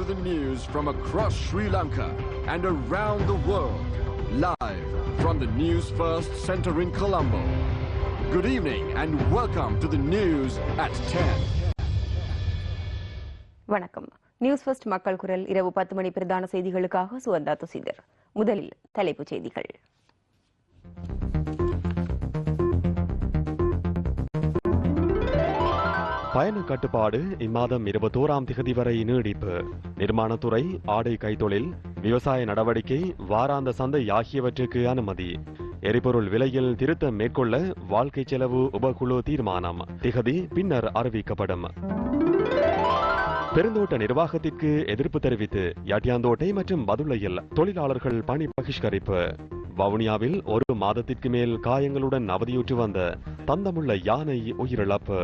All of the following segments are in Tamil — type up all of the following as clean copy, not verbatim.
the news from across Sri Lanka and around the world, live from the News First Centre in Colombo. Good evening and welcome to the news at 10. வணக்கம். நியூஸ் ஃபர்ஸ்ட் மக்கள் குரல் இரவு 10 மணி பிரதான செய்திகளுக்காக சுவந்தா துசிதர். முதலில் தலைப்புச் செய்திகள். பயண கட்டுப்பாடு இம்மாதம் 21ஆம் திகதி வரை நீடிப்பு. நிர்மாணத்துறை, ஆடை கைத்தொழில், விவசாய நடவடிக்கை, வாராந்த சந்தை ஆகியவற்றுக்கு அனுமதி. எரிபொருள் விலையில் திருத்தம் மேற்கொள்ள வாழ்க்கை செலவு உபகுழு தீர்மானம். திகதி பின்னர் அறிவிக்கப்படும். பெருந்தோட்ட நிர்வாகத்திற்கு எதிர்ப்பு தெரிவித்து யாட்டியாந்தோட்டை மற்றும் பதுளையில் தொழிலாளர்கள் பணி பகிஷ்கரிப்பு. வவுனியாவில் 1 மாதத்திற்கு மேல் காயங்களுடன் அவதியுற்று வந்த தந்தமுள்ள யானை உயிரிழப்பு.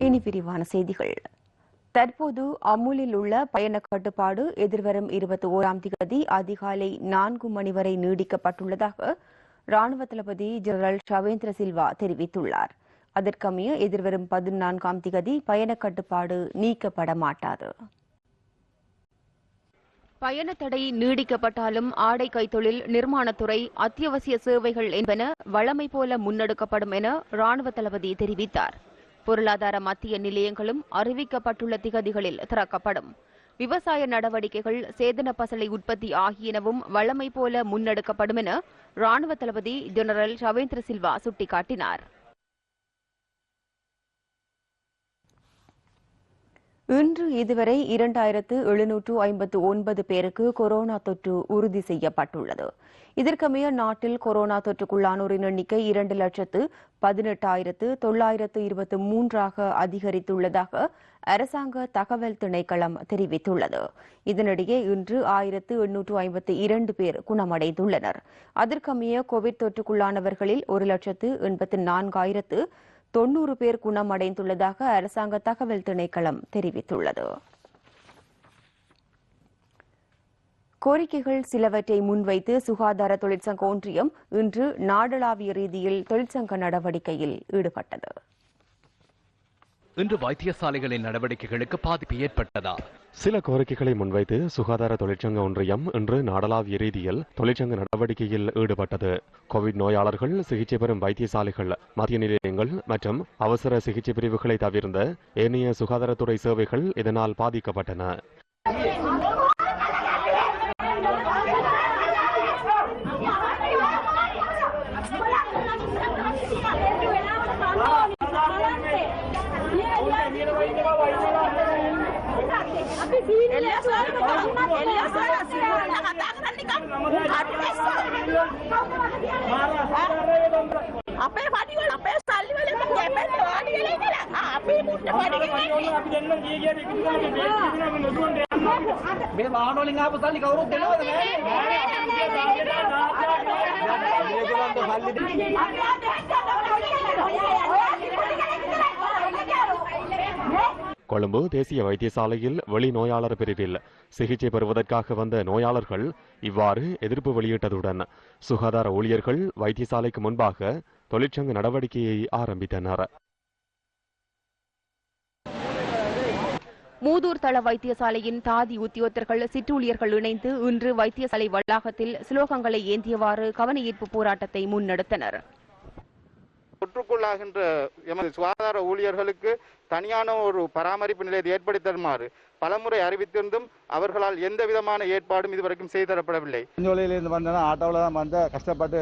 இனி விரிவான செய்திகள். தற்போது அமுலில் உள்ள பயண கட்டுப்பாடு எதிர்வரும் 21ஆம் திகதி அதிகாலை 4 மணி வரை நீடிக்கப்பட்டுள்ளதாக ராணுவ தளபதி ஜெனரல் ஷவேந்திர சில்வா தெரிவித்துள்ளார். அதற்கமைய எதிர்வரும் 14ஆம் திகதி பயண கட்டுப்பாடு நீக்கப்பட மாட்டாது. பயண தடை நீடிக்கப்பட்டாலும் ஆடை கைத்தொழில், நிர்மாணத்துறை, அத்தியாவசிய சேவைகள் என்பன வழமை போல முன்னெடுக்கப்படும் என ராணுவ தளபதி தெரிவித்தார். பொருளாதார மத்திய நிலையங்களும் அறிவிக்கப்பட்டுள்ள திகதிகளில் திறக்கப்படும். விவசாய நடவடிக்கைகள், சேதன பசலை உற்பத்தி ஆகியனவும் வழமை போல முன்னெடுக்கப்படும் என ராணுவ தளபதி ஜெனரல் ஷவேந்திர சில்வா சுட்டிக்காட்டினார். இன்று இதுவரை 2759 பேருக்கு கொரோனா தொற்று உறுதி செய்யப்பட்டுள்ளது. இதற்கமைய நாட்டில் கொரோனா தொற்றுக்குள்ளானோரின் எண்ணிக்கை 2,18,923 அதிகரித்துள்ளதாக அரசாங்க தகவல் திணைக்களம் தெரிவித்துள்ளது. இதனிடையே இன்று 1852 பேர் குணமடைந்துள்ளனர். அதற்கமைய கோவிட் தொற்றுக்குள்ளானவர்களில் 1,84,090 பேர் குணமடைந்துள்ளதாக அரசாங்க தகவல் திணைக்களம் தெரிவித்துள்ளது. கோரிக்கைகள் சிலவற்றை முன்வைத்து சுகாதார தொழிற்சங்க ஒன்றியம் இன்று நாடளாவிய ரீதியில் தொழிற்சங்க நடவடிக்கையில் ஈடுபட்டது. இன்று வைத்தியசாலைகளின் நடவடிக்கைகளுக்கு பாதிப்பு ஏற்பட்டதா? சில கோரிக்கைகளை முன்வைத்து சுகாதார தொழிற்சங்க ஒன்றியம் இன்று நாடளாவிய ரீதியில் தொழிற்சங்க நடவடிக்கையில் ஈடுபட்டது. கோவிட் நோயாளர்கள் சிகிச்சை பெறும் வைத்தியசாலைகள், மத்திய நிலையங்கள் மற்றும் அவசர சிகிச்சை பிரிவுகளை தவிர்ந்த ஏனைய சுகாதாரத்துறை சேவைகள் இதனால் பாதிக்கப்பட்டன. கொழும்பு தேசிய வைத்தியசாலையில் வெளி நோயாளர் பிரிவில் சிகிச்சை பெறுவதற்காக வந்த நோயாளர்கள் இவ்வாறு எதிர்ப்பு வெளியிட்டதுடன் சுகாதார ஊழியர்கள் வைத்தியசாலைக்கு முன்பாக தொழிற்சங்க நடவடிக்கையை ஆரம்பித்தனர். மூதூர் தள வைத்தியசாலையின் தாதி உத்தியோகத்தர்கள், சிற்றூழியர்கள் இணைந்து இன்று வைத்தியசாலை வளாகத்தில் ஸ்லோகங்களை ஏந்தியவாறு கவனஈர்ப்பு போராட்டத்தை முன்னெடுத்தனர். தொற்றுக்குள்ளாகின்ற எமது சுகாதார ஊழியர்களுக்கு தனியான ஒரு பராமரிப்பு நிலையத்தை ஏற்படுத்தி தருமாறு பலமுறை அறிவித்திருந்தும் அவர்களால் எந்த விதமான ஏற்பாடும் இதுவரைக்கும் செய்து தரப்படவில்லை. இருந்து வந்தேன்னா ஆட்டோவில் தான் வந்த கஷ்டப்பட்டு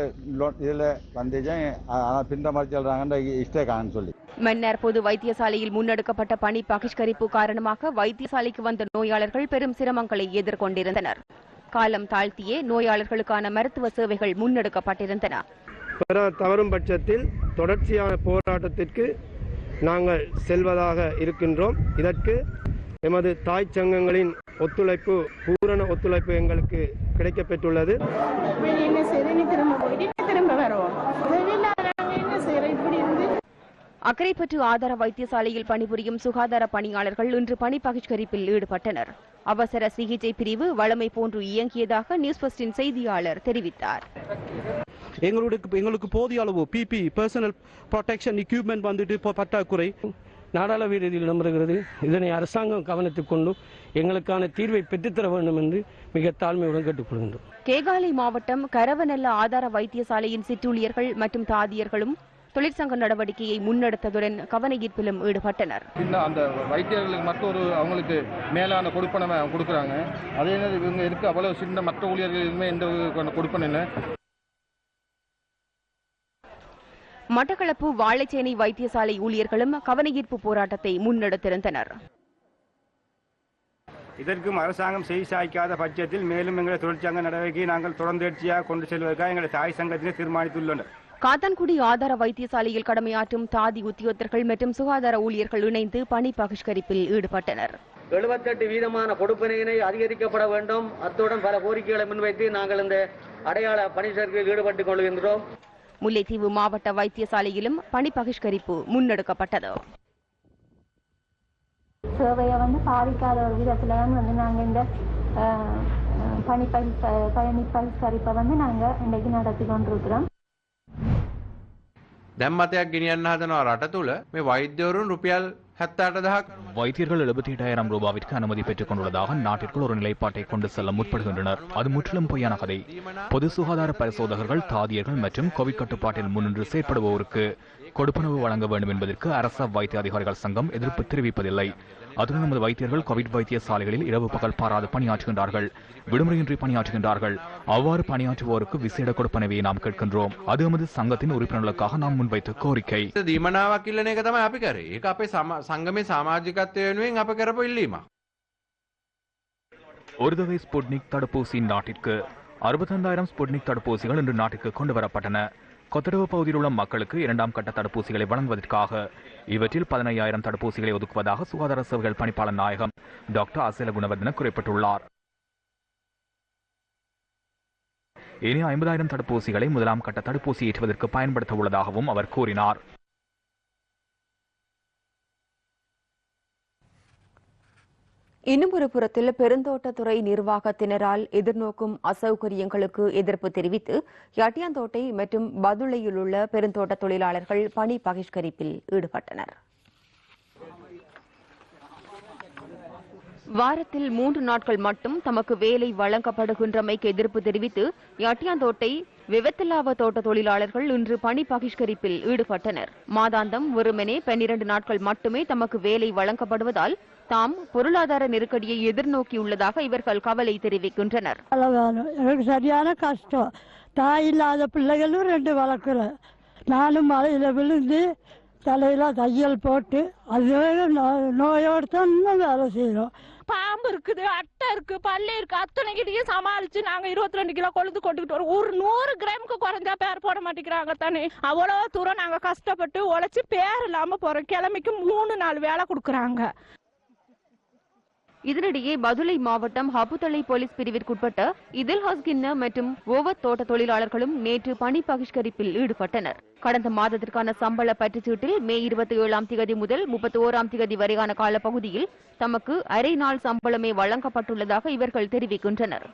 இதில் வந்துச்சேன், ஆனால் பின்தமாரி சொல்றாங்க இஷ்டே காணுன்னு சொல்லி. மன்னார் பொது வைத்தியசாலையில் முன்னெடுக்கப்பட்ட பணி பகிஷ்கரிப்பு காரணமாக வைத்தியசாலைக்கு வந்த நோயாளர்கள் பெரும் சிரமங்களை எதிர்கொண்டிருந்தனர். காலம் தாழ்த்தியே நோயாளர்களுக்கான மருத்துவ சேவைகள் முன்னெடுக்கப்பட்டிருந்தன. தவறும் பட்சத்தில் தொடர்ச்சியான போராட்டத்திற்கு நாங்கள் செல்வதாக இருக்கின்றோம். இதற்கு எமது தாய் சங்கங்களின் ஒத்துழைப்பு, பூரண ஒத்துழைப்பு எங்களுக்கு கிடைக்கப்பெற்றுள்ளது. அக்கரைப்பற்று ஆதார வைத்தியசாலையில் பணிபுரியும் சுகாதார பணியாளர்கள் இன்று பணி பகிஷ்கரிப்பில் ஈடுபட்டனர். அவசர சிகிச்சை பிரிவு வழமை போன்று இயங்கியதாக நியூஸ் ஃபர்ஸ்டின் செய்தியாளர் தெரிவித்தார். எங்களுக்கு போதிய அளவு பிபி பர்சனல் ப்ரொடெக்ஷன் எக்யூப்மெண்ட் வந்துட்டு இப்போ பற்றாக்குறை நாடாளுமன்ற ரீதியில் இடம்பெறுகிறது. இதனை அரசாங்கம் கவனத்தில் கொண்டு எங்களுக்கான தீர்வை பெற்றுத்தர வேண்டும் என்று மிக தாழ்மையுடன் கேட்டுக்கொள்கின்றோம். கேகாலை மாவட்டம் கரவநல்ல ஆதார வைத்தியசாலையின் சிற்றூழியர்கள் மற்றும் தாதியர்களும் தொழிற்சங்க நடவடிக்கையை முன்னெடுத்ததுடன் கவன ஈர்ப்பிலும் ஈடுபட்டனர். அந்த வைத்தியர்களுக்கு மற்றொரு அவங்களுக்கு மேலான கொடுப்பனை கொடுக்குறாங்க. அதே நேரம் இவங்க இருக்கு அவ்வளவு சின்ன மற்ற ஊழியர்களுமே எந்த கொடுப்பனை இல்லை. மட்டக்களப்பு வாழைச்சேனை வைத்தியசாலை ஊழியர்களும் கவன ஈர்ப்பு போராட்டத்தை முன்னெடுத்திருந்தனர். இதற்கும் அரசாங்கம் செவி சாய்க்காத பட்சத்தில் மேலும் எங்கள் தொழிற்சங்க நடவடிக்கையை நாங்கள் தொடர்ந்தேர்ச்சியாக கொண்டு செல்வதற்காக எங்கள் தாய் சங்கத்தினர் தீர்மானித்துள்ளனர். காத்தான்குடி ஆதார வைத்தியசாலையில் கடமையாற்றும் தாதி உத்தியோகத்தர்கள் மற்றும் சுகாதார ஊழியர்கள் இணைந்து பணி பகிஷ்கரிப்பில் ஈடுபட்டனர். 78% கொடுப்பனையினை அதிகரிக்கப்பட வேண்டும். அத்துடன் பல கோரிக்கைகளை முன்வைத்து நாங்கள் இந்த அடையாள பணி சேர்க்கையில் ஈடுபட்டுக் கொள்கின்றோம். முல்லைத்தீவு மாவட்ட வைத்தியசாலையிலும் பணி பகிஷ்கரிப்பு முன்னெடுக்கப்பட்டது. சேவையை பாதிக்காத ஒரு விதத்துல தான் நாங்கள் இந்த பணி பகிஷ்கரிப்பை நாங்கள் இன்றைக்கு நடத்தி கொண்டிருக்கிறோம். දැම්මතයක් ගෙනියන්න හදනවා රට තුළ මේ වෛද්‍යවරුන් රුපියල් 78,000 வைத்தியர்கள் 78,000 ரூபாவிற்கு அனுமதி பெற்றுக் கொண்டுள்ளதாக நாட்டிற்குள் ஒரு நிலைப்பாட்டை கொண்டு செல்ல முற்படுகின்றனர். அது முற்றிலும் பொய்யான கதை. பொது சுகாதார பரிசோதகர்கள், தாதியர்கள் மற்றும் கோவிட் கட்டுப்பாட்டில் முன்னின்று செயற்படுபவருக்கு கொடுப்பனவு வழங்க வேண்டும் என்பதற்கு அரச வைத்திய அதிகாரிகள் சங்கம் எதிர்ப்பு தெரிவிப்பதில்லை. அதுடன் நமது வைத்தியர்கள் கோவிட் வைத்தியசாலைகளில் இரவு பகல் பாராது பணியாற்றுகின்றார்கள், விடுமுறையின்றி பணியாற்றுகின்றார்கள். அவ்வாறு பணியாற்றுவோருக்கு விசேட கொடுப்பனவை நாம் கேட்கின்றோம். அது நமது சங்கத்தின் உறுப்பினர்களுக்காக நாம் முன்வைத்த கோரிக்கை. දීමනාවක් ඉල්ලන එක තමයි අපි කරේ. ඒක අපේ සංගමේ සමාජිකත්වය වෙනුවෙන් අප කරපු ඉල්ලීමක්. ஒரு தொகை ஸ்புட்னிக் தடுப்பூசி நாட்டிற்கு 65,000 ஸ்புட்னிக் தடுப்பூசிகள் இன்று நாட்டிற்கு கொண்டு வரப்பட்டன. கொத்தடவு பகுதியில் உள்ள மக்களுக்கு 2ஆம் கட்ட தடுப்பூசிகளை வழங்குவதற்காக இவற்றில் 15,000 தடுப்பூசிகளை ஒதுக்குவதாக சுகாதார சேவைகள் பணிப்பாளர் நாயகம் டாக்டர் அசேல குணவர்தன குறிப்பிட்டுள்ளார். இனி 50,000 தடுப்பூசிகளை 1ஆம் கட்ட தடுப்பூசி ஏற்றுவதற்கு பயன்படுத்த உள்ளதாகவும் அவர் கூறினார். இன்னும் ஒரு புறத்தில் பெருந்தோட்டத்துறை நிர்வாகத்தினரால் எதிர்நோக்கும் அசௌகரியங்களுக்கு எதிர்ப்பு தெரிவித்து யாட்டியாந்தோட்டை மற்றும் பதுளையில் உள்ள பெருந்தோட்ட தொழிலாளர்கள் பணி பகிஷ்கரிப்பில் ஈடுபட்டனர். வாரத்தில் 3 நாட்கள் மட்டும் தமக்கு வேலை வழங்கப்படுகின்றமைக்கு எதிர்ப்பு தெரிவித்து யாட்டியாந்தோட்டை விவத்திலாவ தோட்ட தொழிலாளர்கள் இன்று பணி பகிஷ்கரிப்பில் ஈடுபட்டனர். மாதாந்தம் வெறுமனே 12 நாட்கள் மட்டுமே தமக்கு வேலை வழங்கப்படுவதால் தாம் பொருளாதார நெருக்கடியை எதிர்நோக்கியுள்ளதாக இவர்கள் கவலை தெரிவிக்கின்றனர். எனக்கு சரியான கஷ்டம். தாய் இல்லாத பிள்ளைகளும் 2 வளர்க்குறேன். நானும் மழையில விழுந்து தலையில தையல் போட்டு அது நோயோடு தான் வேலை செய்யறோம். பாம்பு இருக்குது, அட்டை இருக்கு, பல்லு இருக்கு, அத்தனை கிட்டையும் சமாளிச்சு நாங்க 22 கிலோ கொழுந்து கொண்டுகிட்டு வரோம். ஒரு 100 கிராமுக்கு குறைஞ்சா பேர் போட மாட்டேங்கிறாங்க தானே. அவ்வளவு தூரம் நாங்க கஷ்டப்பட்டு உழைச்சு பேர் இல்லாம போறோம். கிழமைக்கு 3-4 வேலை கொடுக்கறாங்க. இதனிடையே பதுளை மாவட்டம் ஹபுதளை போலீஸ் பிரிவிற்குட்பட்ட இதில் ஹஸ்கின்ன மற்றும் ஓவத் தோட்ட தொழிலாளர்களும் நேற்று பணி பகிஷ்கரிப்பில் ஈடுபட்டனர். கடந்த மாதத்திற்கான சம்பள பற்றுச்சீட்டில் மே 27ஆம் தேதி முதல் 31ஆம் தேதி வரையான காலப்பகுதியில் தமக்கு அரை நாள் சம்பளமே வழங்கப்பட்டுள்ளதாக இவர்கள் தெரிவிக்கின்றனர்.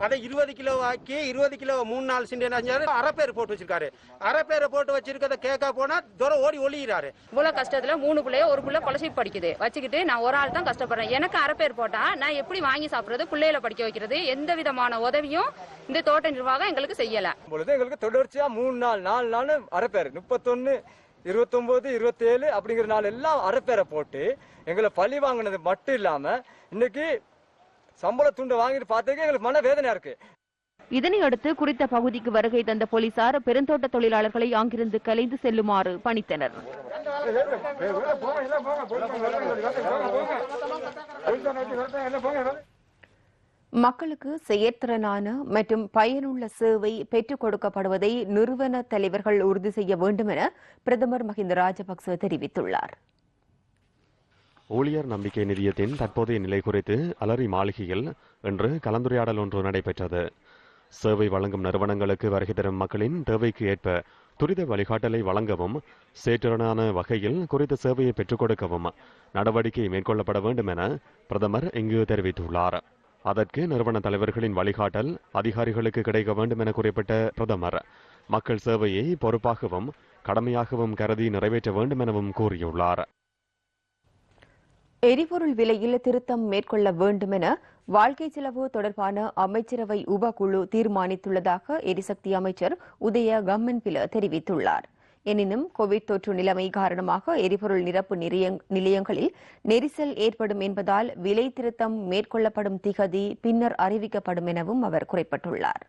அதை 20 கிலோ ஆக்கி 20 கிலோ 3 நாள் சிண்டை அரை பேர் போட்டு வச்சிருக்காரு. அரை பேரை போட்டு வச்சிருக்கத கேட்க போனா தூரம் ஓடி ஒளியிறாரு. இவ்வளவு கஷ்டத்துல 3 பிள்ளைய ஒரு பிள்ளை கொலசி படிக்குது வச்சுக்கிட்டு நான் ஒரு ஆள் தான் கஷ்டப்படுறேன். எனக்கு அரை பேர் போட்டா நான் எப்படி வாங்கி சாப்பிடுறது, பிள்ளைகளை படிக்க வைக்கிறது? எந்த விதமான உதவியும் இந்த தோட்ட நிர்வாகம் எங்களுக்கு செய்யல. எங்களுக்கு தொடர்ச்சியா 3 நாள் 4 நாள் அரை பேர் 31, 29, 27 அப்படிங்கிற நாள் எல்லாம் அரை பேரை போட்டு எங்களை பழி வாங்கினது மட்டும் இல்லாம இன்னைக்கு சம்பள துண்டை வாங்கிட்டு பார்த்ததுக்கு எங்களுக்கு மன வேதனையா இருக்கு. இதனையடுத்து குறித்த பகுதிக்கு வருகை தந்த போலீசார் பெருந்தோட்ட தொழிலாளர்களை அங்கிருந்து கலைந்து செல்லுமாறு பணித்தனர். மக்களுக்கு செயற்திறனான மற்றும் பயனுள்ள சேவை பெற்றுக் கொடுக்கப்படுவதை நிறுவன தலைவர்கள் உறுதி செய்ய வேண்டும் என பிரதமர் மஹிந்த ராஜபக்ச தெரிவித்துள்ளார். ஊழியர் நம்பிக்கை நிதியத்தின் தற்போதைய நிலை குறித்து அலரி மாளிகையில் இன்று கலந்துரையாடல் ஒன்று நடைபெற்றது. சேவை வழங்கும் நிறுவனங்களுக்கு வருகை தரும் மக்களின் தேவைக்கு ஏற்ப துரித வழிகாட்டலை வழங்கவும் சேற்றிறனான வகையில் குறித்த சேவையை பெற்றுக் கொடுக்கவும் நடவடிக்கை மேற்கொள்ளப்பட வேண்டும் என பிரதமர் இங்கு தெரிவித்துள்ளார். அதற்கு நிறுவன தலைவர்களின் வழிகாட்டல் அதிகாரிகளுக்கு கிடைக்க வேண்டும் என குறிப்பிட்ட பிரதமர் மக்கள் சேவையை பொறுப்பாகவும் கடமையாகவும் கருதி நிறைவேற்ற வேண்டும் எனவும் கூறியுள்ளார். எரிபொருள் விலையில் திருத்தம் மேற்கொள்ள வேண்டும் என வாழ்க்கை செலவு தொடர்பான அமைச்சரவை உபகுழு தீர்மானித்துள்ளதாக எரிசக்தி அமைச்சர் உதய கம்மன்பில தெரிவித்துள்ளார். எனினும் கோவிட் தொற்று நிலைமை காரணமாக எரிபொருள் நிரப்பு நிலையங்களில் நெரிசல் ஏற்படும் என்பதால் விலை திருத்தம் மேற்கொள்ளப்படும் திகதி பின்னர் அறிவிக்கப்படும் எனவும் அவர் குறிப்பிட்டுள்ளார்.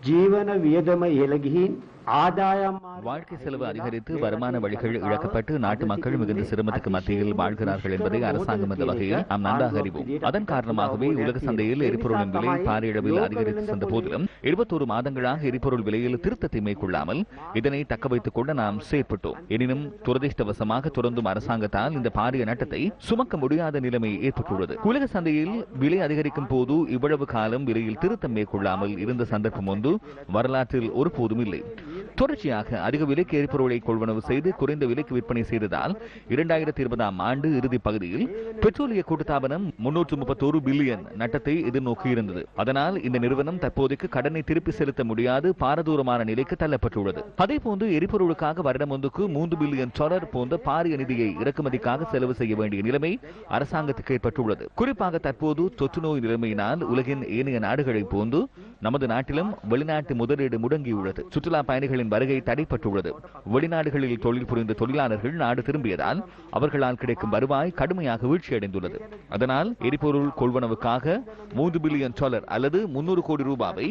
ජීවන වියදම ඉහළ ගිහින් ආදායම් வாழ்க்கை செலவு அதிகரித்து வருமான வழிகள் இழக்கப்பட்டு நாட்டு மக்கள் மிகுந்த சிரமத்துக்கு மத்தியில் வாழ்கிறார்கள் என்பதை அரசாங்கம் என்ற வகையில் நாம் நன்றாக அறிவோம். அதன் காரணமாகவே உலக சந்தையில் எரிபொருளின் விலை பாரிய அளவில் அதிகரித்து சென்ற போதிலும் 21 மாதங்களாக எரிபொருள் விலையில் திருத்தத்தை மேற்கொள்ளாமல் இதனை தக்க வைத்துக் கொள்ள நாம் செயற்பட்டோம். எனினும் துரதிருஷ்டவசமாக தொடர்ந்தும் அரசாங்கத்தால் இந்த பாரிய நட்டத்தை சுமக்க முடியாத நிலைமை ஏற்பட்டுள்ளது. உலக சந்தையில் விலை அதிகரிக்கும் போது இவ்வளவு காலம் விலையில் திருத்தம் மேற்கொள்ளாமல் இருந்த சந்தர்ப்பம் ஒன்று வரலாற்றில் ஒருபோதும் இல்லை. தொடர்ச்சியாக அதிக விலைக்கு எரிபொருளை கொள்வனவு செய்து குறைந்த விலைக்கு விற்பனை செய்ததால் 2020 ஆண்டு இறுதி பகுதியில் பெட்ரோலிய கூட்டுத்தாபனம் 331 பில்லியன் நட்டத்தை எதிர்நோக்கி இருந்தது. அதனால் இந்த நிறுவனம் தற்போதைக்கு கடனை திருப்பி செலுத்த முடியாது பாரதூரமான நிலைக்கு தள்ளப்பட்டுள்ளது. அதேபோன்று எரிபொருளுக்காக வருடம் ஒன்றுக்கு $3 பில்லியன் போன்ற பாரிய நிதியை இறக்குமதிக்காக செலவு செய்ய வேண்டிய நிலைமை அரசாங்கத்துக்கு ஏற்பட்டுள்ளது. குறிப்பாக தற்போது தொற்று நோய் நிலைமையினால் உலகின் ஏனைய நாடுகளை போன்று நமது நாட்டிலும் வெளிநாட்டு முதலீடு முடங்கியுள்ளது. சுற்றுலா பயணிகளின் வருகை தடைப்பட்டுள்ளது. வெளிநாடுகளில் தொழில் புரிந்த தொழிலாளர்கள் நாடு திரும்பியதால் அவர்களால் கிடைக்கும் வருவாய் கடுமையாக வீழ்ச்சியடைந்துள்ளது. அதனால் எரிபொருள் கொள்வனவுக்காக $3 பில்லியன் அல்லது 300 கோடி ரூபாவை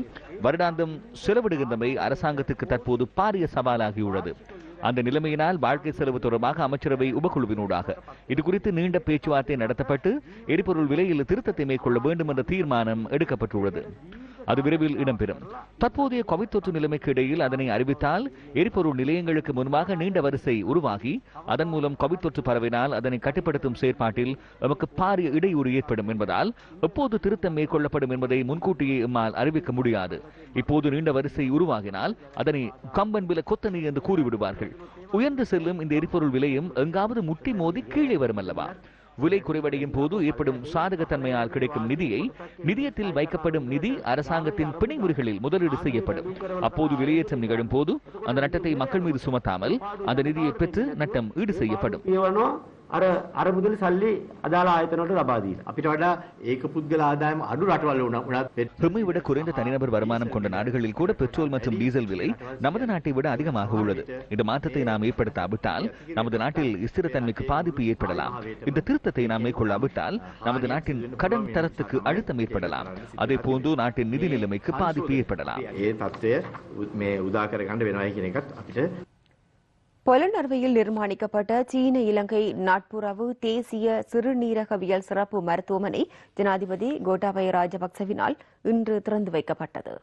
வருடாந்தம் செலவிடுகின்றமை அரசாங்கத்துக்கு தற்போது பாரிய சவாலாகியுள்ளது. அந்த நிலைமையினால் வாழ்க்கை செலவு தொடர்பாக அமைச்சரவை உபகுழுவினூடாக இதுகுறித்து நீண்ட பேச்சுவார்த்தை நடத்தப்பட்டு எரிபொருள் விலையில் திருத்தத்தை மேற்கொள்ள வேண்டும் என்ற தீர்மானம் எடுக்கப்பட்டுள்ளது. அது விரைவில் இடம்பெறும். தற்போதைய கோவிட் தொற்று நிலைமைக்கு இடையில் அதனை அறிவித்தால் எரிபொருள் நிலையங்களுக்கு முன்பாக நீண்ட வரிசை உருவாகி அதன் மூலம் கோவிட் தொற்று பரவினால் அதனை கட்டுப்படுத்தும் செயற்பாட்டில் நமக்கு பாரிய இடையூறு ஏற்படும் என்பதால் எப்போது திருத்தம் மேற்கொள்ளப்படும் என்பதை முன்கூட்டியே எம்மால் அறிவிக்க முடியாது. இப்போது நீண்ட வரிசை உருவாகினால் அதனை கம்பன் வில கொத்தனி என்று கூறிவிடுவார்கள். உயர்ந்து செல்லும் இந்த எரிபொருள் விலையும் எங்காவது முட்டி மோதி கீழே வரும் அல்லவா? விலை குறைவடையும் போது ஏற்படும் சாதகத்தன்மையால் கிடைக்கும் நிதியை நிதியத்தில் வைக்கப்படும் நிதி அரசாங்கத்தின் பிணைமுறைகளில் முதலீடு செய்யப்படும். அப்போது விலையேற்றம் நிகழும் போது அந்த நட்டத்தை மக்கள் மீது சுமத்தாமல் அந்த நிதியை பெற்று நட்டம் ஈடு செய்யப்படும். අර මුදල් සල්ලි අදාළ ආයතනවලට ලබා දීලා අපිට වඩා ඒක පුද්ගල ආදායම අඩු රටවල් වුණත් நம்மை விட குறைந்த தனிநபர் வருமானம் கொண்ட நாடுகளில் கூட பெட்ரோல் மற்றும் டீசல் விலை நமது நாட்டை விட அதிகமாக உள்ளது. இந்த மாற்றத்தை நாம் ஏற்படுத்தாவிட்டால் நமது நாட்டில் ஸ்திரத்தன்மைக்கு பாதிப்பு ஏற்படலாம். இந்த திருத்தத்தை நாம் மேற்கொள்ளாவிட்டால் நமது நாட்டின் கடன் தரத்துக்கு அழுத்தம் ஏற்படலாம். அதே போன்று நாட்டின் நிதி நிலைமைக்கு பாதிப்பு ஏற்படலாம். ඒ තත්ත්වය මේ උදා කරගන්න වෙනවා කියන එකත් අපිට பொலனறுவையில் நிர்மாணிக்கப்பட்ட சீன இலங்கை நட்புறவு தேசிய சிறுநீரகவியல் சிறப்பு மருத்துவமனை ஜனாதிபதி கோட்டாபய ராஜபக்சவினால் இன்று திறந்து வைக்கப்பட்டது.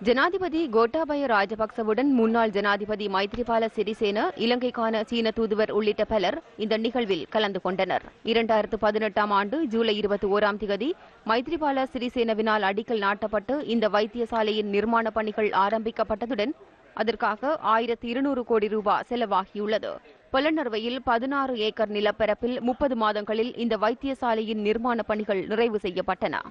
ஜனாதிபதி கோட்டாபய ராஜபக்சவுடன் முன்னாள் ஜனாதிபதி மைத்ரிபால சிறிசேன, இலங்கைக்கான சீன தூதுவர் உள்ளிட்ட பலர் இந்த நிகழ்வில் கலந்து கொண்டனர். 2018 ஆண்டு ஜூலை 21 மைத்ரிபால சிறிசேனவினால் அடிக்கல் நாட்டப்பட்டு இந்த வைத்தியசாலையின் நிர்மாண பணிகள் ஆரம்பிக்கப்பட்டதுடன் அதற்காக 1200 கோடி ரூபாய் செலவாகியுள்ளது. பொலனறுவையில் 16 ஏக்கர் நிலப்பரப்பில் 30 மாதங்களில் இந்த வைத்தியசாலையின் நிர்மாண பணிகள் நிறைவு செய்யப்பட்டன.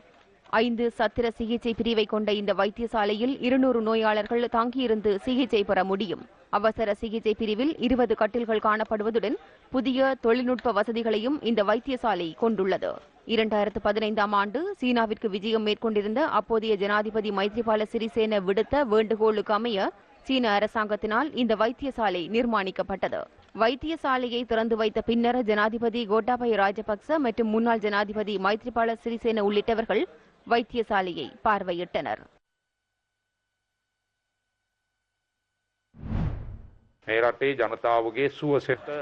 5 சத்திர சிகிச்சை பிரிவை கொண்ட இந்த வைத்தியசாலையில் 200 நோயாளர்கள் தங்கியிருந்து சிகிச்சை பெற முடியும். அவசர சிகிச்சை பிரிவில் 20 கட்டில்கள் காணப்படுவதுடன் புதிய தொழில்நுட்ப வசதிகளையும் இந்த வைத்தியசாலை கொண்டுள்ளது. 2015 ஆண்டு சீனாவிற்கு விஜயம் மேற்கொண்டிருந்த அப்போதைய ஜனாதிபதி மைத்ரிபால சிறிசேன விடுத்த வேண்டுகோளுக்கு அமைய சீன அரசாங்கத்தினால் இந்த வைத்தியசாலை நிர்மாணிக்கப்பட்டது. வைத்தியசாலையை திறந்து வைத்த பின்னர் ஜனாதிபதி கோட்டாபய ராஜபக்ச மற்றும் முன்னாள் ஜனாதிபதி மைத்ரிபால சிறிசேன உள்ளிட்டவர்கள் வைத்தியசாலையை பார்வையிட்டனர்.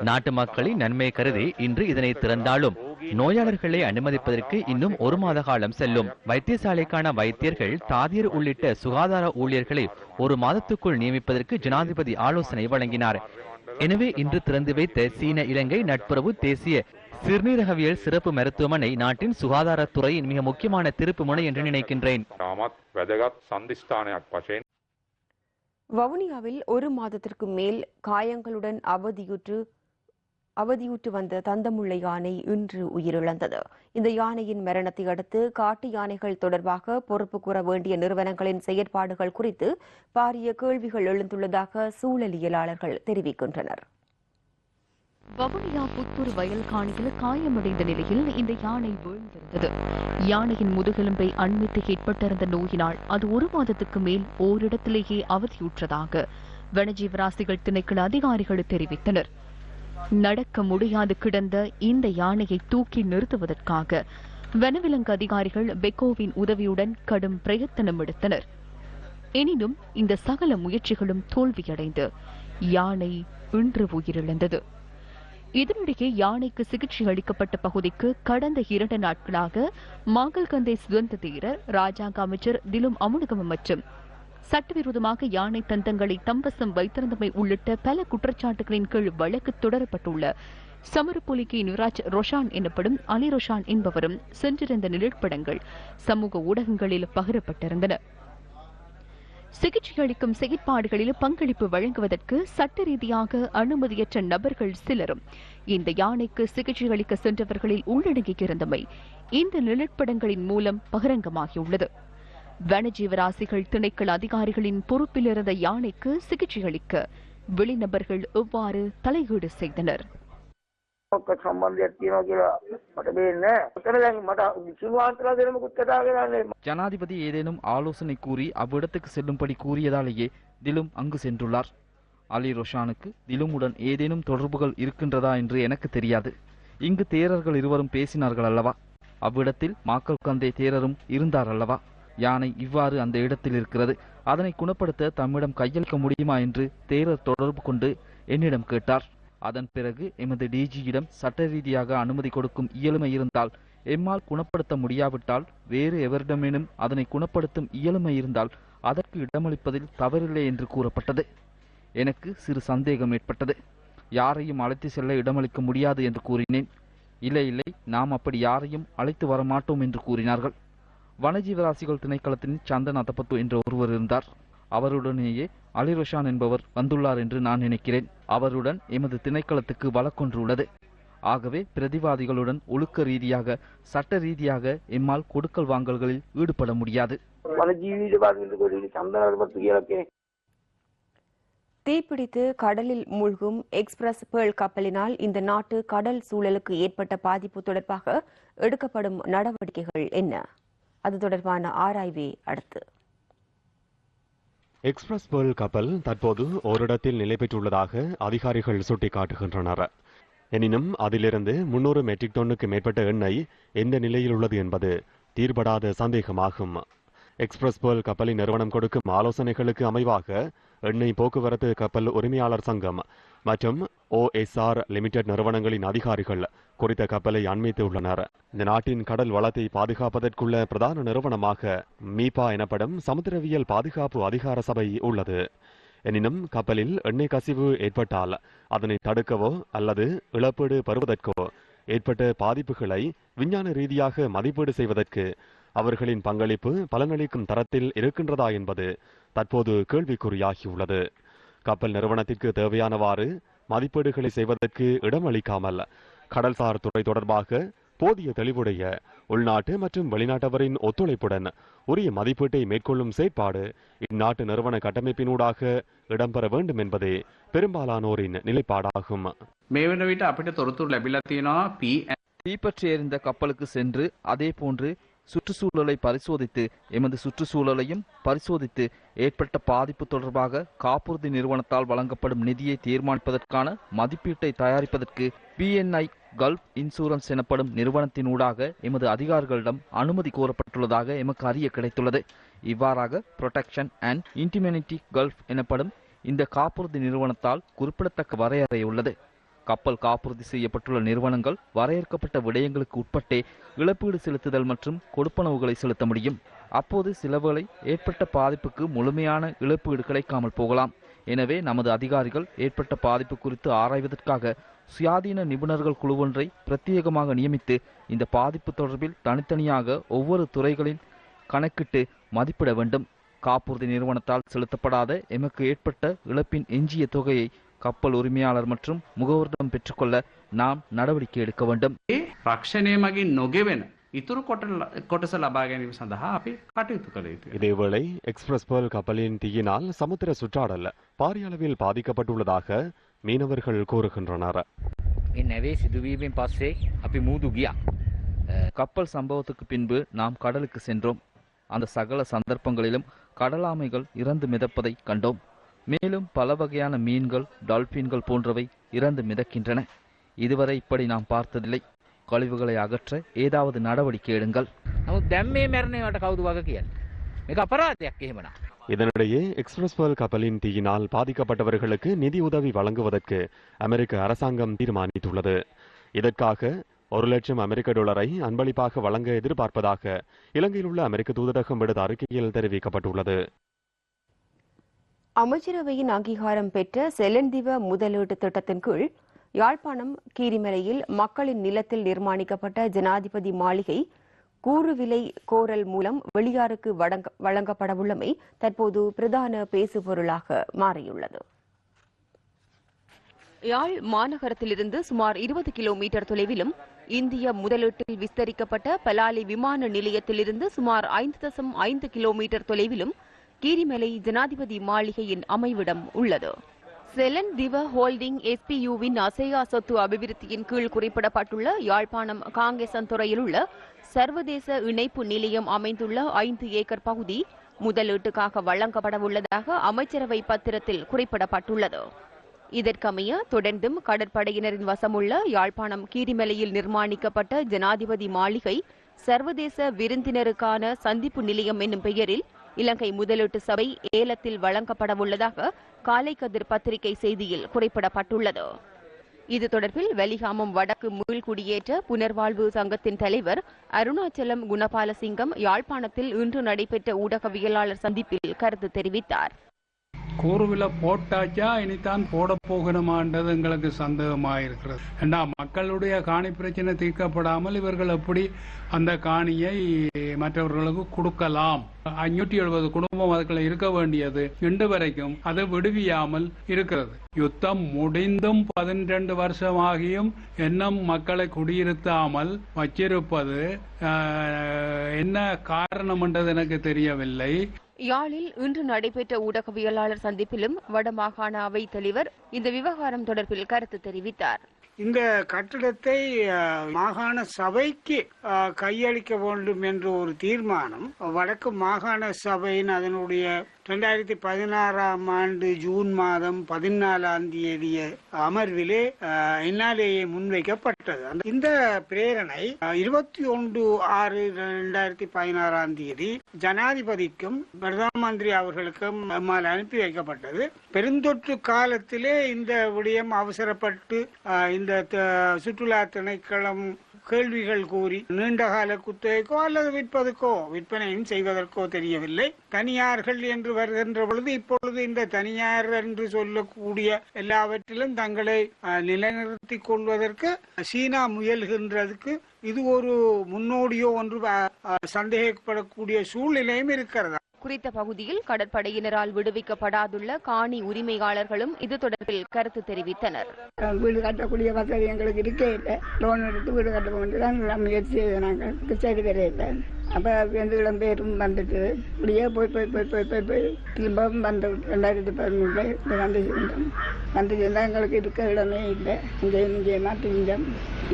நாட்டு மக்களின் நன்மை கருதி இன்று இதனை திறந்தாலும் நோயாளர்களை அனுமதிப்பதற்கு இன்னும் 1 மாத காலம் செல்லும். வைத்தியசாலைக்கான வைத்தியர்கள், தாதியர் உள்ளிட்ட சுகாதார ஊழியர்களை 1 மாதத்துக்குள் நியமிப்பதற்கு ஜனாதிபதி ஆலோசனை வழங்கினார். எனவே இன்று திறந்து வைத்த சீன இலங்கை நட்புறவு தேசிய சிறுநீரகவியல் சிறப்பு மருத்துவமனை நாட்டின் சுகாதாரத்துறையின் மிக முக்கியமான திருப்பு முனை என்று நினைக்கின்றேன். வவுனியாவில் ஒரு மாதத்திற்கு மேல் காயங்களுடன் அவதியுற்று வந்த தந்தமுள்ள யானை இன்று உயிரிழந்தது. இந்த யானையின் மரணத்தை அடுத்து காட்டு யானைகள் தொடர்பாக பொறுப்பு கூற வேண்டிய நிறுவனங்களின் செயற்பாடுகள் குறித்து பாரிய கேள்விகள் எழுந்துள்ளதாக சூழலியலாளர்கள் தெரிவிக்கின்றனர். வவுனியா புத்தூர் வயல் காணியில் காயமடைந்த நிலையில் இந்த யானை வீழ்ந்திருந்தது. யானையின் முதுகெலும்பை அண்மித்து ஏற்பட்டிருந்த நோயினால் அது ஒரு மாதத்துக்கு மேல் ஓரிடத்திலேயே அவதியுற்றதாக வனஜீவராசிகள் திணைக்கள அதிகாரிகள் தெரிவித்தனர். நடக்க முடியாது கிடந்த இந்த யானையை தூக்கி நிறுத்துவதற்காக வனவிலங்கு அதிகாரிகள் பெக்கோவின் உதவியுடன் கடும் பிரயத்தனம் எடுத்தனர். எனினும் இந்த சகல முயற்சிகளும் தோல்வியடைந்து யானை இன்று உயிரிழந்தது. இதனிடையே யானைக்கு சிகிச்சை அளிக்கப்பட்ட பகுதிக்கு கடந்த 2 நாட்களாக மாங்கல்கந்தை சுதந்திர தேரர், ராஜாங்க அமைச்சர் திலும் அமுனுகம மற்றும் சட்டவிரோதமாக யானை தந்தங்களை தம்பசம் வைத்திருந்தமை உள்ளிட்ட பல குற்றச்சாட்டுகளின் கீழ் வழக்கு தொடரப்பட்டுள்ள சமரபொலிக்கு நுராஜ் ரொஷான் எனப்படும் அலி ரொஷான் என்பவரும் சென்றிருந்த நிழற்படங்கள் சமூக ஊடகங்களில் பகிரப்பட்டிருந்தன. சிகிச்சை அளிக்கும் செயற்பாடுகளில் பங்களிப்பு வழங்குவதற்கு சட்ட ரீதியாக அனுமதியற்ற நபர்கள் சிலரும் இந்த யானைக்கு சிகிச்சை அளிக்க சென்றவர்களில் உள்ளடங்கியிருந்தமை இந்த நிழற்படங்களின் மூலம் பகிரங்கமாகியுள்ளது. வனஜீவராசிகள் திணைக்கள அதிகாரிகளின் பொறுப்பில் இருந்த யானைக்கு சிகிச்சை அளிக்க வெளிநபர்கள் எவ்வாறு தலையீடு செய்தனர்? ஜனாதிபதி ஏதேனும் ஆலோசனை கூறி அவ்விடத்துக்கு செல்லும்படி கூறியதாலேயே திலும் அங்கு சென்றுள்ளார். அலி ரொஷானுக்கு திலுமுடன் ஏதேனும் தொடர்புகள் இருக்கின்றதா என்று எனக்கு தெரியாது. இங்கு தேரர்கள் இருவரும் பேசினார்கள் அல்லவா? அவ்விடத்தில் மாக்கல் கந்தே தேரரும் இருந்தார் அல்லவா? யானை இவ்வாறு அந்த இடத்தில் இருக்கிறது, அதனை குணப்படுத்த தம்மிடம் கையளிக்க முடியுமா என்று தேரர் தொடர்பு கொண்டு என்னிடம் கேட்டார். அதன் பிறகு எமது டிஜியிடம் சட்ட ரீதியாக அனுமதி கொடுக்கும் இயலுமை இருந்தால், எம்மால் குணப்படுத்த முடியாவிட்டால் வேறு எவரிடமேனும் அதனை குணப்படுத்தும் இயலுமை இருந்தால் அதற்கு இடமளிப்பதில் தவறில்லை என்று கூறப்பட்டது. எனக்கு சிறு சந்தேகம் ஏற்பட்டது. யாரையும் அழைத்து செல்ல இடமளிக்க முடியாது என்று கூறினேன். இல்லை இல்லை, நாம் அப்படி யாரையும் அழைத்து வரமாட்டோம் என்று கூறினார்கள். வனஜீவராசிகள் திணைக்களத்தின் சந்தன் அதப்பத்து என்ற ஒருவர் இருந்தார். அவருடனேயே அலி ரொஷான் என்பவர் வந்துள்ளார் என்று நான் நினைக்கிறேன். அவருடன் எமது திணைக்களத்துக்கு வழக்கொன்று உள்ளது. ஆகவே பிரதிவாதிகளுடன் ஒழுக்க ரீதியாக சட்ட ரீதியாக எம்மால் கொடுக்கல் வாங்கல்களில் ஈடுபட முடியாது. தீப்பிடித்து கடலில் மூழ்கும் எக்ஸ்பிரஸ் பேர்ல் கப்பலினால் இந்த நாட்டு கடல் சூழலுக்கு ஏற்பட்ட பாதிப்பு தொடர்பாக எடுக்கப்படும் நடவடிக்கைகள் என்ன? அது தொடர்பான ஆராய்வே அடுத்து. எக்ஸ்பிரஸ் பேர்ல் கப்பல் தற்போது ஓரிடத்தில் நிலை பெற்றுள்ளதாக அதிகாரிகள் சுட்டிக்காட்டுகின்றனர். எனினும் அதிலிருந்து 300 மெட்ரிக் டன்னுக்கு மேற்பட்ட எண்ணெய் எந்த நிலையில் உள்ளது என்பது தீர்படாத சந்தேகமாகும். எக்ஸ்பிரஸ் பேர்ல் கப்பலின் நிறுவனம் கொடுக்கும் ஆலோசனைகளுக்கு அமைவாக எண்ணெய் போக்குவரத்து கப்பல் உரிமையாளர் சங்கம் மற்றும் OSR லிமிடெட் நிறுவனங்களின் அதிகாரிகள் குறித்த கப்பலை அண்மித்துள்ளனர். இந்த நாட்டின் கடல் வளத்தை பாதுகாப்பதற்குள்ள பிரதான நிறுவனமாக மீபா எனப்படும் சமுத்திரவியல் பாதுகாப்பு அதிகார சபை உள்ளது. எனினும் கப்பலில் எண்ணெய் கசிவு ஏற்பட்டால் அதனை தடுக்கவோ அல்லது இழப்பீடு பெறுவதற்கோ ஏற்பட்ட பாதிப்புகளை விஞ்ஞான ரீதியாக மதிப்பீடு செய்வதற்கு அவர்களின் பங்களிப்பு பலனளிக்கும் தரத்தில் இருக்கின்றதா என்பது தற்போது கேள்விக்குறியாகியுள்ளது. கப்பல் நிறுவனத்திற்கு தேவையானவாறு மதிப்பீடுகளை செய்வதற்கு இடமளிக்காமல் கடல்சார் துறை தொடர்பாக போதிய தெளிவுடைய உள்நாட்டு மற்றும் வெளிநாட்டவரின் ஒத்துழைப்புடன் உரிய மதிப்பீட்டை மேற்கொள்ளும் செயற்பாடு இந்நாட்டு நிறுவன கட்டமைப்பினூடாக இடம்பெற வேண்டும் என்பதே பெரும்பாலானோரின் நிலைப்பாடாகும். தீப்பற்றி எறிந்த கப்பலுக்கு சென்று அதே போன்று சுற்றுச்சூழலை பரிசோதித்து எமது சுற்றுச்சூழலையும் பரிசோதித்து ஏற்பட்ட பாதிப்பு தொடர்பாக காப்புறுதி நிறுவனத்தால் வழங்கப்படும் நிதியை தீர்மானிப்பதற்கான மதிப்பீட்டை தயாரிப்பதற்கு PNI கல்ஃப் இன்சூரன்ஸ் எனப்படும் நிறுவனத்தினூடாக எமது அதிகாரிகளிடம் அனுமதி கோரப்பட்டுள்ளதாக எமக்கு அறிய கிடைத்துள்ளது. இவ்வாறாக புரொடெக்ஷன் அண்ட் இன்டிமெனிட்டி கல்ஃப் எனப்படும் இந்த காப்புறுதி நிறுவனத்தால் குறிப்பிடத்தக்க வரையறை உள்ளது. கப்பல் காப்புறுதி செய்யப்பட்டுள்ள நிறுவனங்கள் வரையறுக்கப்பட்ட விடயங்களுக்கு உட்பட்டே இழப்பீடு செலுத்துதல் மற்றும் கொடுப்பனவுகளை செலுத்த முடியும். அப்போது சிலவேளை ஏற்பட்ட பாதிப்புக்கு முழுமையான இழப்பீடு கிடைக்காமல் போகலாம். எனவே நமது அதிகாரிகள் ஏற்பட்ட பாதிப்பு குறித்து ஆராய்வதற்காக சுயாதீன நிபுணர்கள் குழுவொன்றை பிரத்யேகமாக நியமித்து இந்த பாதிப்பு தொடர்பில் தனித்தனியாக ஒவ்வொரு துறைகளின் கணக்கிட்டு மதிப்பிட வேண்டும். காப்புறுதி நிறுவனத்தால் செலுத்தப்படாத எமக்கு ஏற்பட்ட இழப்பின் எஞ்சிய தொகையை கப்பல் உரிமையாளர் மற்றும் முகவரிடம் பெற்றுக்கொள்ள நாம் நடவடிக்கை எடுக்க வேண்டும். රක්ෂණය මගින් නොගෙවෙන ඉතුරු කොටස ලබා ගැනීම සඳහා අපි කටයුතු කළ යුතුයි. இதேவேளை எக்ஸ்பிரஸ் பேர்ல் கப்பலின் தீயினால் சமுத்திர சுற்றாடல் பாரிய அளவில் பாதிக்கப்பட்டுள்ளதாக மீனவர்கள் கூறுகின்றனர். නැවේ සිදුවීමෙන් පස්සේ අපි මූදු ගියා. கப்பல் சம்பவத்துக்கு பின்பு நாம் கடலுக்கு சென்றோம். அந்த சகல சந்தர்ப்பங்களிலும் கடலாமைகள் இறந்து மிதப்பதை கண்டோம். மேலும் பல வகையான மீன்கள், டால்பின்கள் போன்றவை இறந்து மிதக்கின்றன. இதுவரை இப்படி நாம் பார்த்ததில்லை. கழிவுகளை அகற்ற ஏதாவது நடவடிக்கை எடுங்கள். இதனிடையே எக்ஸ்பிரஸ் பேர்ல் கப்பலின் தீயினால் பாதிக்கப்பட்டவர்களுக்கு நிதி உதவி வழங்குவதற்கு அமெரிக்க அரசாங்கம் தீர்மானித்துள்ளது. இதற்காக $1,00,000 அமெரிக்க அன்பளிப்பாக வழங்க எதிர்பார்ப்பதாக இலங்கையில் உள்ள அமெரிக்க தூதரகம் விடுத்த அறிக்கையில் தெரிவிக்கப்பட்டுள்ளது. அமைச்சரவையின் அங்கீகாரம் பெற்ற செலன்திவ முதலீட்டு திட்டத்தின் கீழ் யாழ்ப்பாணம் கீரிமலையில் மக்களின் நிலத்தில் நிர்மாணிக்கப்பட்ட ஜனாதிபதி மாளிகை கூறு விலை கோரல் மூலம் வெளியாருக்கு வழங்கப்படவுள்ளமை தற்போது பிரதான பேசுபொருளாக மாறியுள்ளது. யாழ் மாநகரத்திலிருந்து சுமார் 20 கிலோமீட்டர் தொலைவிலும் இந்திய முதலீட்டில் விஸ்தரிக்கப்பட்ட பலாலி விமான நிலையத்திலிருந்து சுமார் 5.5 கிலோமீட்டர் தொலைவிலும் கீரிமலை ஜனாதிபதி மாளிகையின் அமைவிடம் உள்ளது. செலன் திவ ஹோல்டிங் SPUவின் அசையா சொத்து அபிவிருத்தியின் கீழ் குறிப்பிடப்பட்டுள்ள யாழ்ப்பாணம் காங்கேசன்துறையில் உள்ள சர்வதேச இணைப்பு நிலையம் அமைந்துள்ள 5 ஏக்கர் பகுதி முதலீட்டுக்காக வழங்கப்படவுள்ளதாக அமைச்சரவை பத்திரத்தில் குறிப்பிடப்பட்டுள்ளது. இதற்கமைய தொடர்ந்தும் கடற்படையினரின் வசமுள்ள யாழ்ப்பாணம் கீரிமலையில் நிர்மாணிக்கப்பட்ட ஜனாதிபதி மாளிகை சர்வதேச விருந்தினருக்கான சந்திப்பு நிலையம் என்னும் பெயரில் இலங்கை முதலீட்டு சபை ஏலத்தில் வழங்கப்படவுள்ளதாக காலைக்கதிர் பத்திரிகை செய்தியில் குறிப்பிடப்பட்டுள்ளது. இது தொடர்பில் வெலிகாமம் வடக்கு மீள்குடியேற்ற புனர்வாழ்வு சங்கத்தின் தலைவர் அருணாச்சலம் குணபாலசிங்கம் யாழ்ப்பாணத்தில் இன்று நடைபெற்ற ஊடகவியலாளர் சந்திப்பில் கருத்து தெரிவித்தார். கூறுவில போட்டாச்சா இனித்தான் போட போகணுமான்றது எங்களுக்கு சந்தேகமாயிருக்கிறது. ஏன்னா மக்களுடைய காணி பிரச்சனை தீர்க்கப்படாமல் இவர்கள் எப்படி அந்த காணியை மற்றவர்களுக்கு கொடுக்கலாம்? 570 குடும்பம் அதுக்குள்ள இருக்க வேண்டியது இன்று வரைக்கும் அது விடுவியாமல் இருக்கிறது. யுத்தம் முடிந்தும் 12 வருஷமாகியும் இன்னும் மக்களை குடியிருத்தாமல் வச்சிருப்பது என்ன காரணம் என்றது எனக்கு தெரியவில்லை. யாழில் இன்று நடைபெற்ற ஊடகவியலாளர் சந்திப்பிலும் வடமாகாண அவைத் தலைவர் இந்த விவகாரம் தொடர்பில் கருத்து தெரிவித்தார். இந்த கட்டிடத்தை மாகாண சபைக்கு கையளிக்க வேண்டும் என்ற ஒரு தீர்மானம் வடக்கு மாகாண சபையின் அதனுடைய 2016ஆம் ஆண்டு ஜூன் மாதம் 14ஆம் தேதி அமர்விலே என்னாலேயே முன்வைக்கப்பட்டது. இந்த பிரேரணை 21/6/2016ஆம் தேதி ஜனாதிபதிக்கும் பிரதம மந்திரி அவர்களுக்கும் அனுப்பி வைக்கப்பட்டது. பெருந்தொற்று காலத்திலே இந்த விடயம் அவசரப்பட்டு இந்த சுற்றுலா திணைக்களம் கேள்விகள் கூறி நீண்டகால குத்தகைக்கோ அல்லது விற்பனையும் செய்வதற்கோ தெரியவில்லை. தனியார்கள் என்று வருகின்ற பொழுது இப்பொழுது இந்த தனியார் என்று சொல்லக்கூடிய எல்லாவற்றிலும் தங்களை நிலைநிறுத்திக் கொள்வதற்கு சீனா முயல்கின்றதுக்கு இது ஒரு முன்னோடியோ ஒன்று சந்தேகப்படக்கூடிய சூழ்நிலையும் இருக்கிறது. குறித்த பகுதியில் கடற்படையினரால் விடுவிக்கப்படாதுள்ள காணி உரிமையாளர்களும் இது தொடர்பில் கருத்து தெரிவித்தனர். வீடு கட்டக்கூடிய வசதி எங்களுக்கு இருக்கே இல்லை. லோன் எடுத்து வீடு கட்ட வேண்டியதான் முயற்சி செய்து நாங்கள் சரி வரையில்லை. அப்போ எந்த இடம்பெயரும் வந்துட்டு இப்படியே போய் திரும்பவும் வந்து 2011 வந்து சேர்ந்தால் எங்களுக்கு இருக்க இடமே இல்லை. இங்கே மாற்றிஞ்சோம்.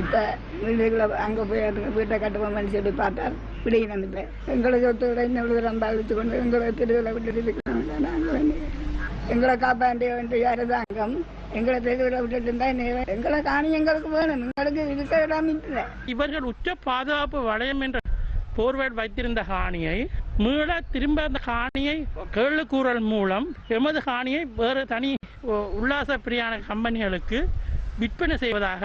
இப்போ வீடுகளை அங்கே போய் வீட்டை கட்டுவோம்னு சொல்லி பார்த்தால் விடையினம் இல்லை. எங்களை சொத்து இன்னொரு சம்பாதிச்சு கொண்டு எங்களை தெருவில் விட்டுட்டு இருக்கிறாங்க. நாங்கள் எங்களை காப்பாற்ற வேண்டிய அரசாங்கம் எங்களை தெருவில் விட்டுட்டு இருந்தா எங்களை காணி எங்களுக்கு வேணும். எங்களுக்கு இருக்க இடம் இல்லை. இவர்கள் உச்ச பாதுகாப்பு வளையம் என்ற போர்வேட் வைத்திருந்த காணியை மீள திரும்ப அந்த காணியை கேள்விக்கூறல் மூலம் எமது காணியை வேறு தனி உல்லாச பிரியாண கம்பெனிகளுக்கு விற்பனை செய்வதாக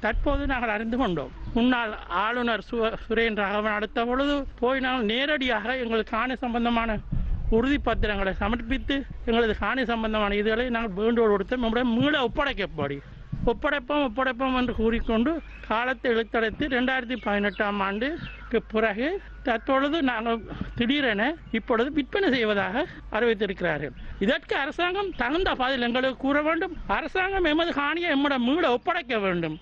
தற்போது நாங்கள் அறிந்து கொண்டோம். முன்னாள் ஆளுநர் சுரேன் ராகவன் அடுத்த பொழுது போய் நாங்கள் நேரடியாக எங்களது காணி சம்பந்தமான உறுதிப்பத்திரங்களை சமர்ப்பித்து எங்களது காணி சம்பந்தமான இதுகளை நாங்கள் வேண்டுகோள் கொடுத்து நம்முடைய மீள ஒப்படைப்போம் என்று கூறிக்கொண்டு காலத்தை இழுத்தடைத்து 2018ஆம் ஆண்டு பிறகு தற்பொழுது நாங்கள் திடீரென இப்பொழுது விற்பனை செய்வதாக அறிவித்திருக்கிறார்கள். இதற்கு அரசாங்கம் தகுந்த பதில் எங்களுக்கு கூற வேண்டும். அரசாங்கம் எமது காணியை எம்மிடம் மீள ஒப்படைக்க வேண்டும்.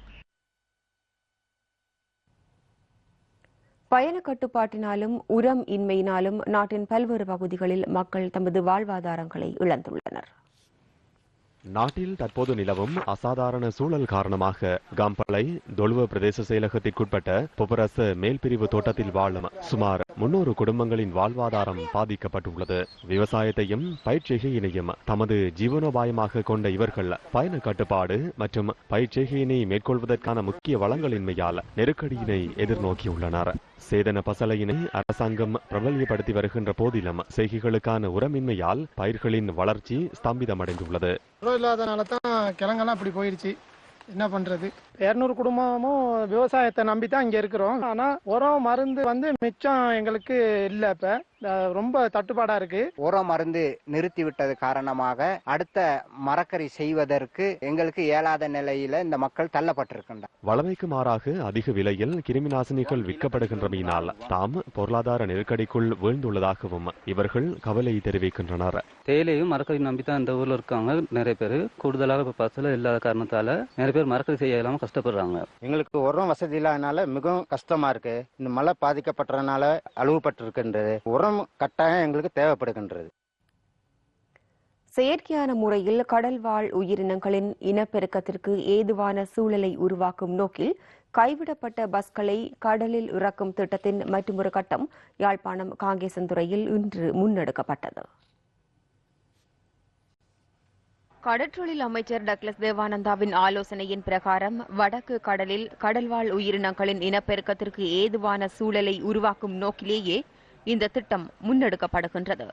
பயண கட்டுப்பாட்டினாலும் உரம் இன்மையினாலும் நாட்டின் பல்வேறு பகுதிகளில் மக்கள் தமது வாழ்வாதாரங்களை இழந்துள்ளனர். நாட்டில் தற்போது நிலவும் அசாதாரண சூழல் காரணமாக கம்பளை தொழுவ பிரதேச செயலகத்திற்குட்பட்ட பொபரச மேல்பிரிவு தோட்டத்தில் வாழும் சுமார் 300 குடும்பங்களின் வாழ்வாதாரம் பாதிக்கப்பட்டுள்ளது. விவசாயத்தையும் பயிர்ச்செய்கையினையும் தமது ஜீவனோபாயமாக கொண்ட இவர்கள் பயண கட்டுப்பாடு மற்றும் பயிர்ச்செய்கையினை மேற்கொள்வதற்கான முக்கிய வளங்களின்மையால் நெருக்கடியினை எதிர்நோக்கியுள்ளனர். சேதன பசலையினை அரசாங்கம் பிரபல்யப்படுத்தி வருகின்ற போதிலும் செய்கைகளுக்கான உரமின்மையால் பயிர்களின் வளர்ச்சி ஸ்தம்பிதமடைந்துள்ளது. இல்லாதனால தான் கிழங்கெல்லாம் இப்படி போயிடுச்சு. என்ன பண்றது? 200 குடும்பமும் விவசாயத்தை நம்பி தான் இங்க இருக்கிறோம். ஆனா உரம் மருந்து மிச்சம் எங்களுக்கு இல்ல. இப்ப ரொம்ப தட்டுப்பாடா இருக்கு. உரம் மருந்து நிறுத்தி விட்டது காரணமாக அடுத்த மரக்கறி செய்வதற்கு எங்களுக்கு இயலாத நிலையில இந்த மக்கள் தள்ளப்பட்டிருக்கின்றனர். வளமைக்கு மாறாக அதிக விலையில் கிருமி நாசினிகள் விற்கப்படுகின்றமையினால் தாம் பொருளாதார நெருக்கடிக்குள் வீழ்ந்துள்ளதாகவும் இவர்கள் கவலை தெரிவிக்கின்றனர். தேயிலையும் மரக்கறி நம்பித்தான் இந்த ஊர்ல இருக்காங்க. நிறைய பேர் கூடுதலாக இப்ப பசல இல்லாத காரணத்தால நிறைய பேர் மரக்கறி செய்ய இல்லாம கஷ்டப்படுறாங்க. எங்களுக்கு உரம் வசதி இல்லாதனால மிகவும் கஷ்டமா இருக்கு. இந்த மழை பாதிக்கப்பட்டதுனால அழுவப்பட்டிருக்கின்றது. உரம் கட்டாயம் எங்களுக்கு தேவைப்படுகின்றது. செயற்கையான முறையில் கடல்வாழ் உயிரினங்களின் இனப்பெருக்கத்திற்கு ஏதுவான சூழலை உருவாக்கும் நோக்கில் கைவிடப்பட்ட பஸ்களை கடலில் இறக்கும் திட்டத்தின் மற்றொரு கட்டம் யாழ்ப்பாணம் காங்கேசன்துறையில் இன்று முன்னெடுக்கப்பட்டது. கடற்றொழில் அமைச்சர் டக்ளஸ் தேவானந்தாவின் ஆலோசனையின் பிரகாரம் வடக்கு கடலில் கடல்வாழ் உயிரினங்களின் இனப்பெருக்கத்திற்கு ஏதுவான சூழலை உருவாக்கும் நோக்கிலேயே இந்த திட்டம் முன்னெடுக்கப்படுகின்றது.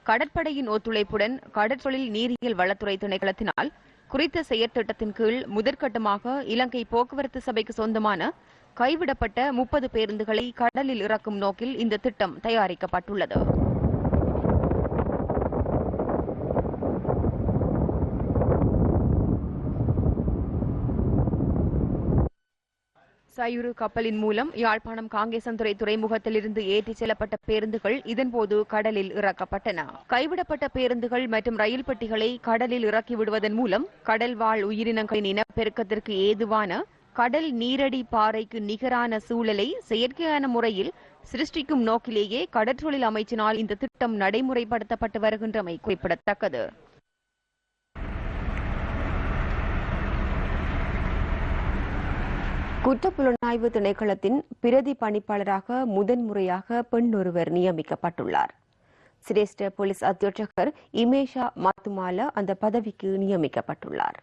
கடற்படையின் ஒத்துழைப்புடன் கடற்றொழில் நீரியல் வளத்துறை திணைக்களத்தினால் குறித்த செயற்திட்டத்தின் கீழ் முதற்கட்டமாக இலங்கை போக்குவரத்து சபைக்கு சொந்தமான கைவிடப்பட்ட 30 பேருந்துகளை கடலில் இறக்கும் நோக்கில் இந்த திட்டம் தயாரிக்கப்பட்டுள்ளது. சயுரு கப்பலின் மூலம் யாழ்ப்பாணம் காங்கேசன்துறை துறைமுகத்திலிருந்து ஏற்றிச் செல்லப்பட்ட பேருந்துகள் இதன்போது கடலில் இறக்கப்பட்டன. கைவிடப்பட்ட பேருந்துகள் மற்றும் ரயில் பெட்டிகளை கடலில் இறக்கி விடுவதன் மூலம் கடல் வாழ் உயிரினங்களின் இனப்பெருக்கத்திற்கு ஏதுவான கடல் நீரடி பாறைக்கு நிகரான சூழலை செயற்கையான முறையில் சிருஷ்டிக்கும் நோக்கிலேயே கடற்றொழில் அமைச்சினால் இந்த திட்டம் நடைமுறைப்படுத்தப்பட்டு வருகின்றமை குறிப்பிடத்தக்கது. குற்றப்புலனாய்வு திணைக்களத்தின் பிரதி பணிப்பாளராக முதன்முறையாக பெண் ஒருவர் நியமிக்கப்பட்டுள்ளார். சிரேஷ்ட போலீஸ் அத்தியட்சகர் இமேஷா மாத்துமால அந்த பதவிக்கு நியமிக்கப்பட்டுள்ளார்.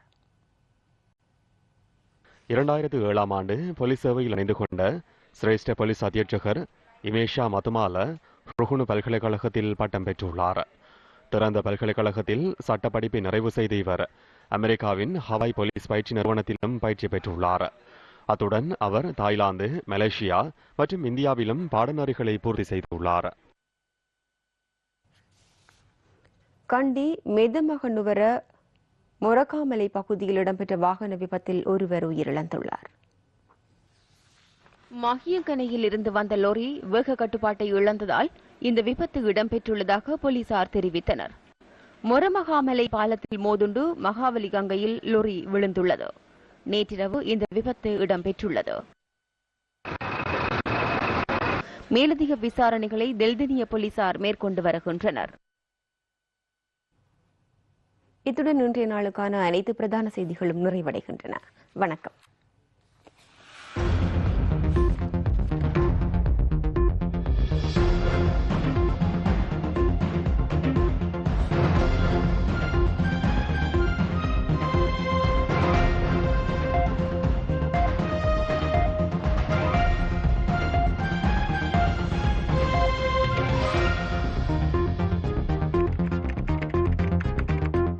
2007ஆம் ஆண்டு போலீஸ் சேவையில் இணைந்து கொண்ட சிரேஷ்ட போலீஸ் அத்தியட்சகர் இமேஷா மத்துமால ருகுணு பல்கலைக்கழகத்தில் பட்டம் பெற்றுள்ளார். திறந்த பல்கலைக்கழகத்தில் சட்டப்படிப்பை நிறைவு செய்த இவர் அமெரிக்காவின் ஹவாய் போலீஸ் பயிற்சி நிறுவனத்திலும் பயிற்சி பெற்றுள்ளார். அத்துடன் அவர் தாய்லாந்து, மலேசியா மற்றும் இந்தியாவிலும் பாடநெறிகளை பூர்த்தி செய்துள்ளார். கண்டி மெதமகனுவர மொரக்காமலை பகுதியில் இடம்பெற்ற வாகன விபத்தில் ஒருவர் உயிரிழந்துள்ளார். மகியங்கனையில் இருந்து வந்த லொரி வேக கட்டுப்பாட்டை இழந்ததால் இந்த விபத்து இடம்பெற்றுள்ளதாக போலீசார் தெரிவித்தனர். மொரமகாமலை பாலத்தில் மோதுண்டு மகாவலி கங்கையில் லொரி விழுந்துள்ளது. நேற்றிரவு இந்த விபத்து இடம்பெற்றுள்ளது. மேலதிக விசாரணைகளை தெல்தனிய போலீசார் மேற்கொண்டு வருகின்றனர். இத்துடன் இன்றைய நாளுக்கான அனைத்து பிரதான செய்திகளும் நிறைவடைகின்றன. வணக்கம்.